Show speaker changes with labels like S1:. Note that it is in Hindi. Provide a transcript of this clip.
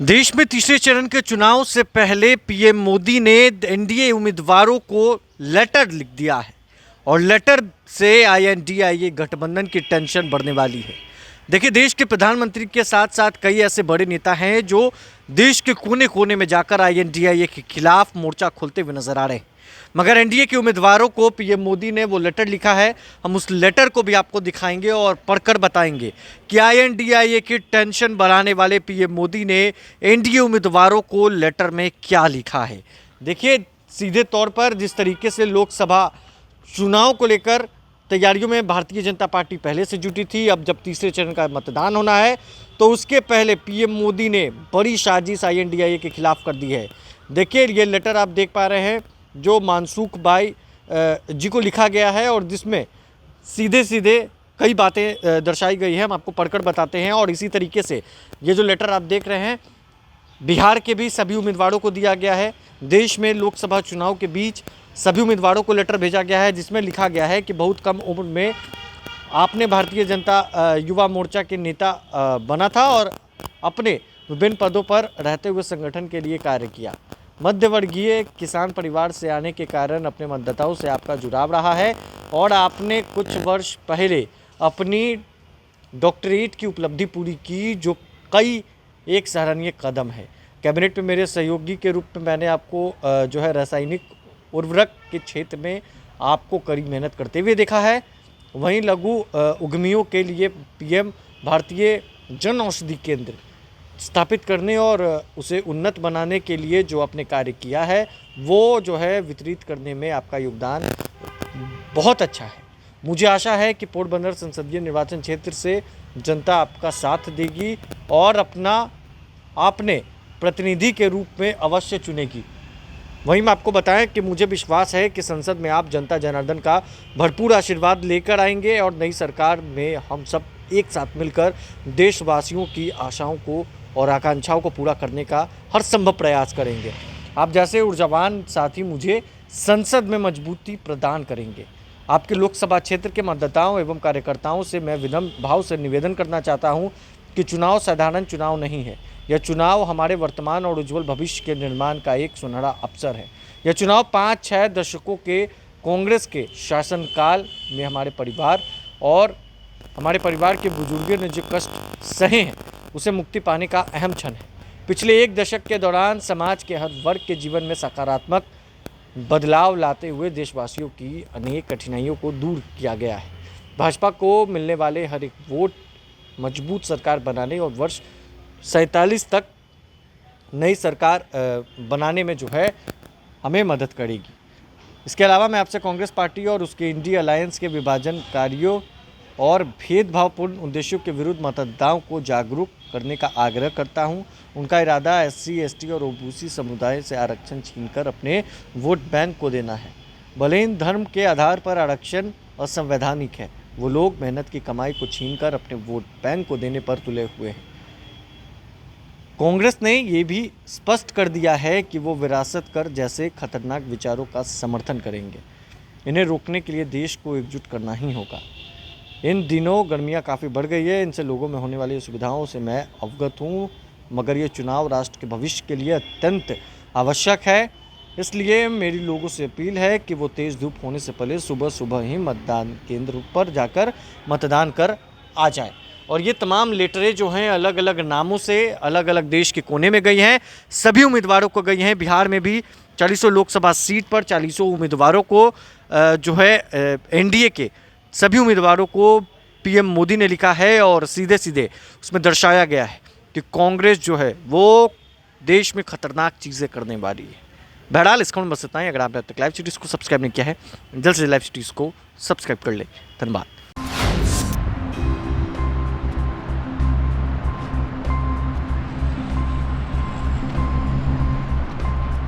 S1: देश में तीसरे चरण के चुनाव से पहले पीएम मोदी ने एनडीए उम्मीदवारों को लेटर लिख दिया है और लेटर से आईएनडीआईए गठबंधन की टेंशन बढ़ने वाली है। देखिए, देश के प्रधानमंत्री के साथ साथ कई ऐसे बड़े नेता हैं जो देश के कोने कोने में जाकर आईएनडीआईए के खिलाफ मोर्चा खोलते हुए नजर आ रहे हैं, मगर एनडीए के उम्मीदवारों को पीएम मोदी ने वो लेटर लिखा है। हम उस लेटर को भी आपको दिखाएंगे और पढ़कर बताएंगे कि आईएनडीआईए की टेंशन बढ़ाने वाले पीएम मोदी ने एनडीए उम्मीदवारों को लेटर में क्या लिखा है। देखिए, सीधे तौर पर जिस तरीके से लोकसभा चुनाव को लेकर तैयारियों में भारतीय जनता पार्टी पहले से जुटी थी, अब जब तीसरे चरण का मतदान होना है तो उसके पहले पीएम मोदी ने बड़ी साजिश आईएनडीआईए के खिलाफ कर दी है। देखिए, ये लेटर आप देख पा रहे हैं जो मानसूख भाई जी को लिखा गया है और जिसमें सीधे सीधे कई बातें दर्शाई गई हैं। हम आपको पढ़कर बताते हैं। और इसी तरीके से ये जो लेटर आप देख रहे हैं बिहार के भी सभी उम्मीदवारों को दिया गया है। देश में लोकसभा चुनाव के बीच सभी उम्मीदवारों को लेटर भेजा गया है जिसमें लिखा गया है कि बहुत कम उम्र में आपने भारतीय जनता युवा मोर्चा के नेता बना था और अपने विभिन्न पदों पर रहते हुए संगठन के लिए कार्य किया। मध्यवर्गीय किसान परिवार से आने के कारण अपने मतदाताओं से आपका जुड़ाव रहा है और आपने कुछ वर्ष पहले अपनी डॉक्टरेट की उपलब्धि पूरी की, जो कई एक सराहनीय कदम है। कैबिनेट में मेरे सहयोगी के रूप में मैंने आपको जो है रासायनिक उर्वरक के क्षेत्र में आपको कड़ी मेहनत करते हुए देखा है। वहीं लघु उद्यमियों के लिए पीएम भारतीय जन औषधि केंद्र स्थापित करने और उसे उन्नत बनाने के लिए जो आपने कार्य किया है वो जो है वितरित करने में आपका योगदान बहुत अच्छा है। मुझे आशा है कि पोरबंदर संसदीय निर्वाचन क्षेत्र से जनता आपका साथ देगी और आपने प्रतिनिधि के रूप में अवश्य चुनेगी। वहीं मैं आपको बताएं कि मुझे विश्वास है कि संसद में आप जनता जनार्दन का भरपूर आशीर्वाद लेकर आएंगे और नई सरकार में हम सब एक साथ मिलकर देशवासियों की आशाओं को और आकांक्षाओं को पूरा करने का हर संभव प्रयास करेंगे। आप जैसे ऊर्जावान साथी मुझे संसद में मजबूती प्रदान करेंगे। आपके लोकसभा क्षेत्र के मतदाताओं एवं कार्यकर्ताओं से मैं विनम्र भाव से निवेदन करना चाहता हूं कि चुनाव साधारण चुनाव नहीं है। यह चुनाव हमारे वर्तमान और उज्जवल भविष्य के निर्माण का एक सुनहरा अवसर है। यह चुनाव 5-6 दशकों के कांग्रेस के शासनकाल में हमारे परिवार के बुजुर्गों ने जो कष्ट सहे हैं उसे मुक्ति पाने का अहम क्षण है। पिछले 1 दशक के दौरान समाज के हर वर्ग के जीवन में सकारात्मक बदलाव लाते हुए देशवासियों की अनेक कठिनाइयों को दूर किया गया है। भाजपा को मिलने वाले हर एक वोट मजबूत सरकार बनाने और वर्ष 47 तक नई सरकार बनाने में जो है हमें मदद करेगी। इसके अलावा मैं आपसे कांग्रेस पार्टी और उसके इंडी अलायंस के विभाजनकारियों और भेदभावपूर्ण उद्देश्यों के विरुद्ध मतदाताओं को जागरूक करने का आग्रह करता हूं। उनका इरादा एससी, एसटी और ओबीसी समुदाय से आरक्षण छीनकर अपने वोट बैंक को देना है। भले ही धर्म के आधार पर आरक्षण असंवैधानिक है, वो लोग मेहनत की कमाई को छीनकर अपने वोट बैंक को देने पर तुले हुए हैं। कांग्रेस ने ये भी स्पष्ट कर दिया है कि वो विरासत कर जैसे खतरनाक विचारों का समर्थन करेंगे। इन्हें रोकने के लिए देश को एकजुट करना ही होगा। इन दिनों गर्मियाँ काफ़ी बढ़ गई है, इनसे लोगों में होने वाली सुविधाओं से मैं अवगत हूँ, मगर ये चुनाव राष्ट्र के भविष्य के लिए अत्यंत आवश्यक है। इसलिए मेरी लोगों से अपील है कि वो तेज़ धूप होने से पहले सुबह सुबह ही मतदान केंद्र पर जाकर मतदान कर आ जाए। और ये तमाम लेटरें जो हैं अलग अलग नामों से अलग अलग देश के कोने में गई हैं, सभी उम्मीदवारों को गई हैं। बिहार में भी 40 लोकसभा सीट पर 40 उम्मीदवारों को जो है एनडीए के सभी उम्मीदवारों को पीएम मोदी ने लिखा है और सीधे सीधे उसमें दर्शाया गया है कि कांग्रेस जो है वो देश में खतरनाक चीज़ें करने वाली है। बहरहाल इसका बस इतना ही। अगर आपने अब तक लाइव सिटीज़ को सब्सक्राइब नहीं किया है, जल्द से लाइव सिटीज़ को सब्सक्राइब कर ले। धन्यवाद।